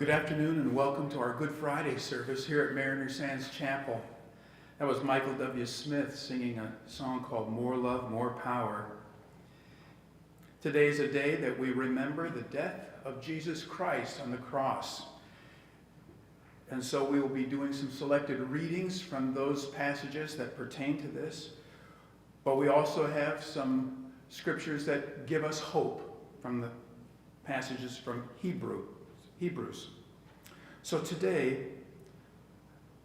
Good afternoon and welcome to our Good Friday service here at Mariner Sands Chapel. That was Michael W. Smith singing a song called More Love, More Power. Today is a day that we remember the death of Jesus Christ on the cross. And so we will be doing some selected readings from those passages that pertain to this. But we also have some scriptures that give us hope from the passages from Hebrews. So today,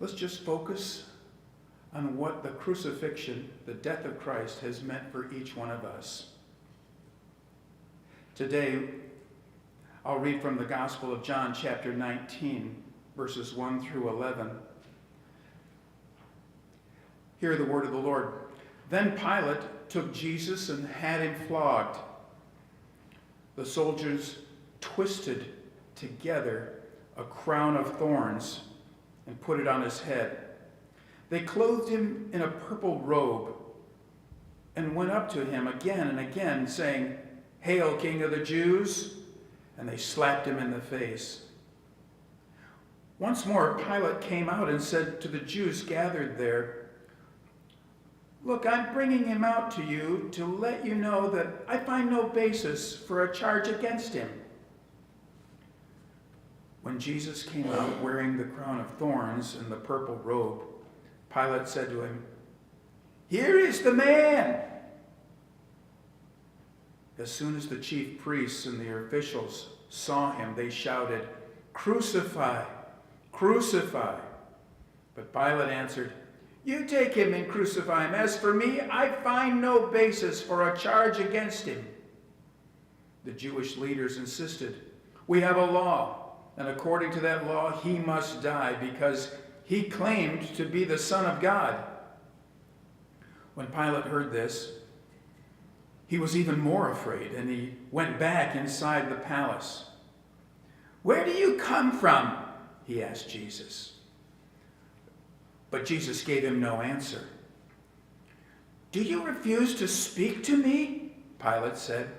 let's just focus on what the crucifixion, the death of Christ, has meant for each one of us. Today, I'll read from the Gospel of John, chapter 19, verses 1 through 11. Hear the word of the Lord. Then Pilate took Jesus and had him flogged. The soldiers twisted together a crown of thorns and put it on his head. They clothed him in a purple robe and went up to him again and again, saying, "Hail, King of the Jews!" And they slapped him in the face. Once more, Pilate came out and said to the Jews gathered there, "Look, I'm bringing him out to you to let you know that I find no basis for a charge against him." When Jesus came out wearing the crown of thorns and the purple robe, Pilate said to him, "Here is the man!" As soon as the chief priests and the officials saw him, they shouted, "Crucify! Crucify!" But Pilate answered, "You take him and crucify him. As for me, I find no basis for a charge against him." The Jewish leaders insisted, "We have a law, and according to that law, he must die because he claimed to be the Son of God." When Pilate heard this, he was even more afraid, and he went back inside the palace. "Where do you come from?" he asked Jesus. But Jesus gave him no answer. "Do you refuse to speak to me?" Pilate said.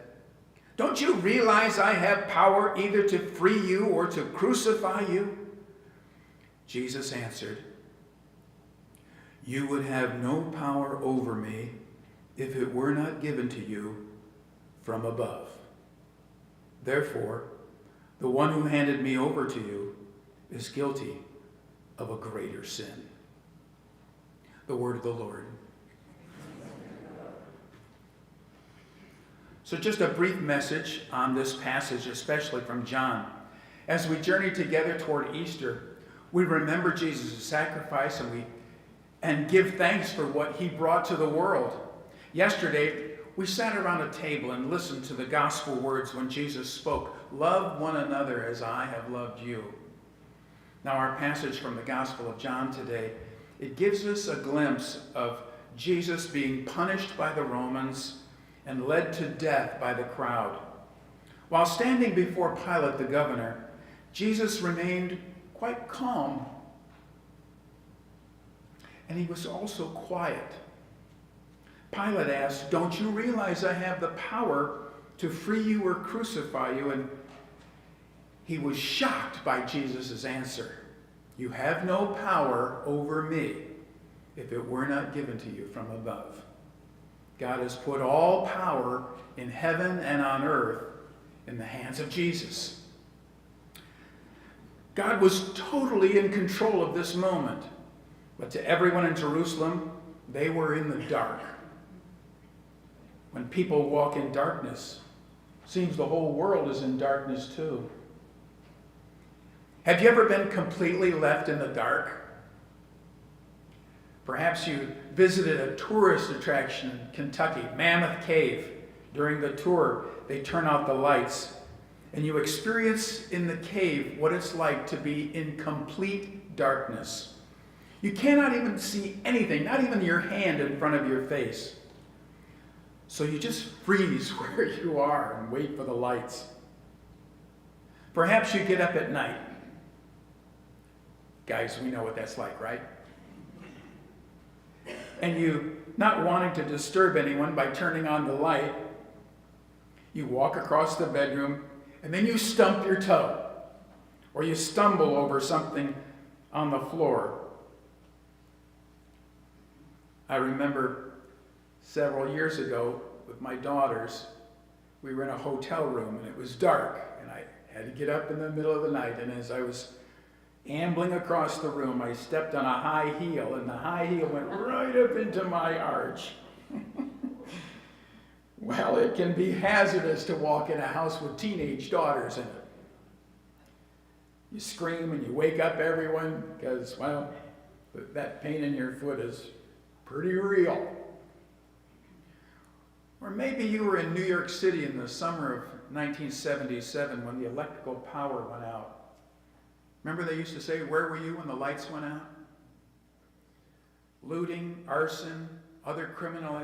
"Don't you realize I have power either to free you or to crucify you?" Jesus answered, "You would have no power over me if it were not given to you from above. Therefore, the one who handed me over to you is guilty of a greater sin." The word of the Lord. So just a brief message on this passage, especially from John. As we journey together toward Easter, we remember Jesus' sacrifice and give thanks for what he brought to the world. Yesterday, we sat around a table and listened to the gospel words when Jesus spoke, "Love one another as I have loved you." Now our passage from the Gospel of John today, it gives us a glimpse of Jesus being punished by the Romans and led to death by the crowd. While standing before Pilate the governor, Jesus remained quite calm. And he was also quiet. Pilate asked, "Don't you realize I have the power to free you or crucify you?" And he was shocked by Jesus' answer. "You have no power over me if it were not given to you from above." God has put all power in heaven and on earth in the hands of Jesus. God was totally in control of this moment. But to everyone in Jerusalem, they were in the dark. When people walk in darkness, it seems the whole world is in darkness too. Have you ever been completely left in the dark? Perhaps you visited a tourist attraction in Kentucky, Mammoth Cave. During the tour, they turn out the lights, and you experience in the cave what it's like to be in complete darkness. You cannot even see anything, not even your hand in front of your face. So you just freeze where you are and wait for the lights. Perhaps you get up at night. Guys, we know what that's like, right? And you, not wanting to disturb anyone by turning on the light, you walk across the bedroom and then you stump your toe. or you stumble over something on the floor. I remember several years ago with my daughters, we were in a hotel room and it was dark, and I had to get up in the middle of the night, and as I was ambling across the room, I stepped on a high heel, and the high heel went right up into my arch. Well, it can be hazardous to walk in a house with teenage daughters in it. You scream and you wake up everyone because, well, that pain in your foot is pretty real. Or maybe you were in New York City in the summer of 1977 when the electrical power went out. Remember they used to say, "Where were you when the lights went out?" Looting, arson, other criminal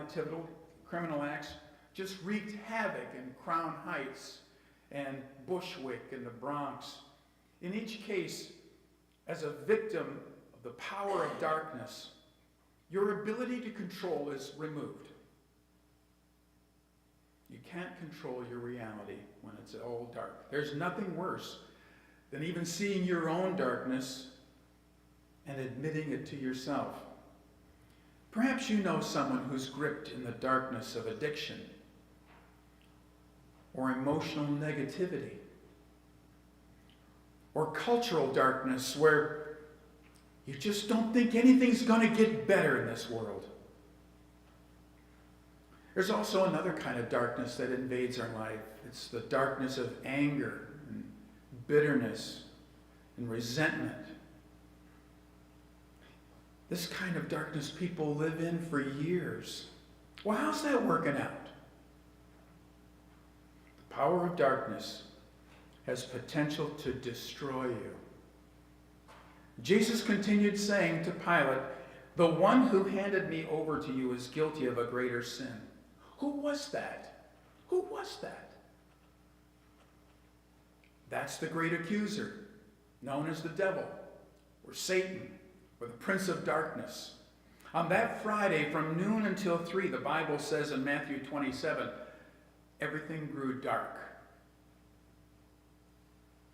acts just wreaked havoc in Crown Heights and Bushwick and the Bronx. In each case, as a victim of the power of darkness, your ability to control is removed. You can't control your reality when it's all dark. There's nothing worse than even seeing your own darkness and admitting it to yourself. Perhaps you know someone who's gripped in the darkness of addiction or emotional negativity or cultural darkness where you just don't think anything's going to get better in this world. There's also another kind of darkness that invades our life. It's the darkness of anger and bitterness and resentment. This kind of darkness people live in for years. Well, how's that working out? The power of darkness has potential to destroy you. Jesus continued saying to Pilate, "The one who handed me over to you is guilty of a greater sin." Who was that? Who was that? That's the great accuser, known as the devil, or Satan, or the prince of darkness. On that Friday, from noon until 3, the Bible says in Matthew 27, everything grew dark.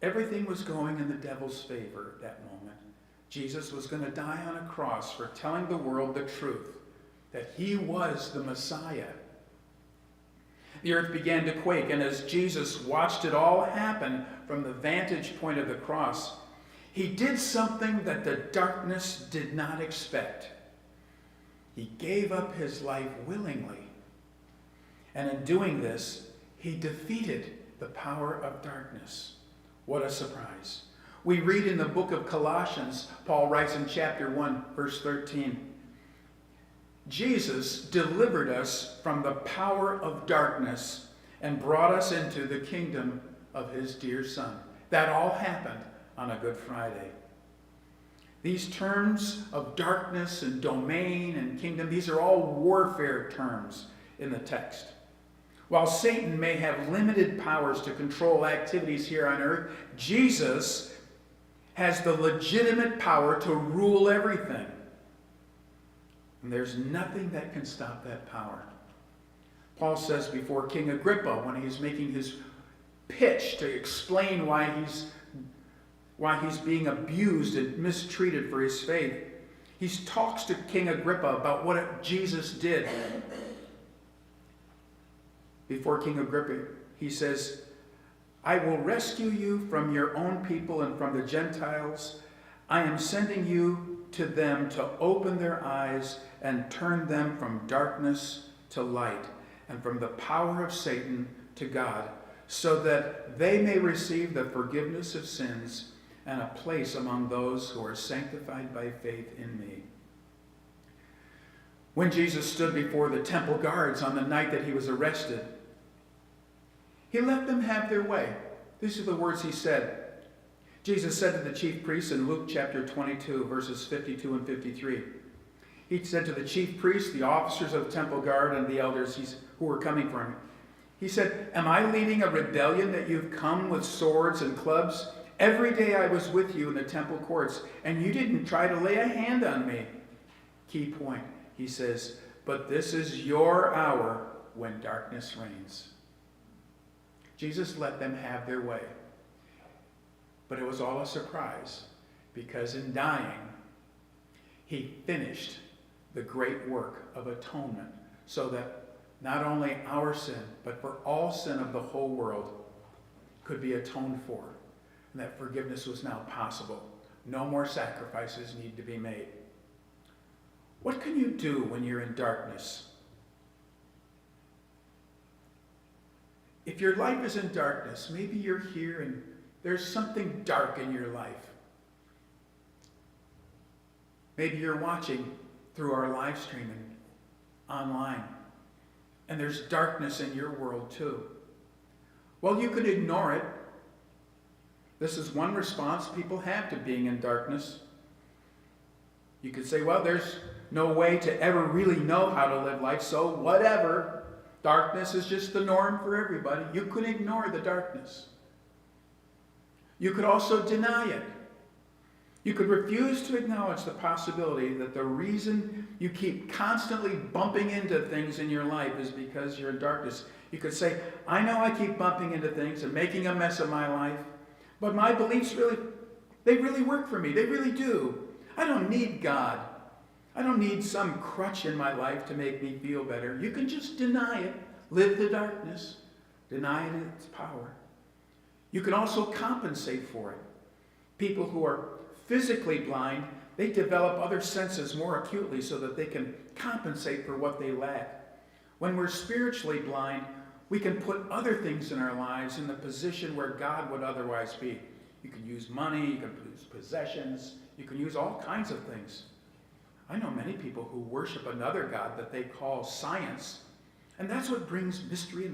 Everything was going in the devil's favor at that moment. Jesus was going to die on a cross for telling the world the truth, that he was the Messiah. The earth began to quake, and as Jesus watched it all happen from the vantage point of the cross, he did something that the darkness did not expect. He gave up his life willingly. And in doing this, he defeated the power of darkness. What a surprise. We read in the book of Colossians, Paul writes in chapter 1, verse 13, Jesus delivered us from the power of darkness and brought us into the kingdom of his dear Son. That all happened on a Good Friday. These terms of darkness and domain and kingdom, these are all warfare terms in the text. While Satan may have limited powers to control activities here on earth, Jesus has the legitimate power to rule everything. And there's nothing that can stop that power. Paul says before King Agrippa, when he's making his pitch to explain why he's being abused and mistreated for his faith, he talks to King Agrippa about what Jesus did. Before King Agrippa, he says, "I will rescue you from your own people and from the Gentiles. I am sending you to them to open their eyes and turn them from darkness to light and from the power of Satan to God, so that they may receive the forgiveness of sins and a place among those who are sanctified by faith in me." When Jesus stood before the temple guards on the night that he was arrested, he let them have their way. These are the words he said. Jesus said to the chief priests in Luke chapter 22, verses 52 and 53. He said to the chief priests, the officers of the temple guard, and the elders who were coming for him, he said, "Am I leading a rebellion that you've come with swords and clubs? Every day I was with you in the temple courts, and you didn't try to lay a hand on me." Key point, he says, "But this is your hour when darkness reigns." Jesus let them have their way. But it was all a surprise, because in dying, he finished the great work of atonement, so that not only our sin, but for all sin of the whole world could be atoned for, and that forgiveness was now possible. No more sacrifices need to be made. What can you do when you're in darkness? If your life is in darkness, maybe you're here and there's something dark in your life. Maybe you're watching through our live stream and online, and there's darkness in your world too. Well, you could ignore it. This is one response people have to being in darkness. You could say, well, there's no way to ever really know how to live life, so whatever. Darkness is just the norm for everybody. You could ignore the darkness. You could also deny it. You could refuse to acknowledge the possibility that the reason you keep constantly bumping into things in your life is because you're in darkness. You could say, I know I keep bumping into things and making a mess of my life, but my beliefs they really work for me. They really do. I don't need God. I don't need some crutch in my life to make me feel better. You can just deny it. Live the darkness. Deny it its power. You can also compensate for it. People who are physically blind, they develop other senses more acutely so that they can compensate for what they lack. When we're spiritually blind, we can put other things in our lives in the position where God would otherwise be. You can use money, you can use possessions, you can use all kinds of things. I know many people who worship another God that they call science, and that's what brings mystery and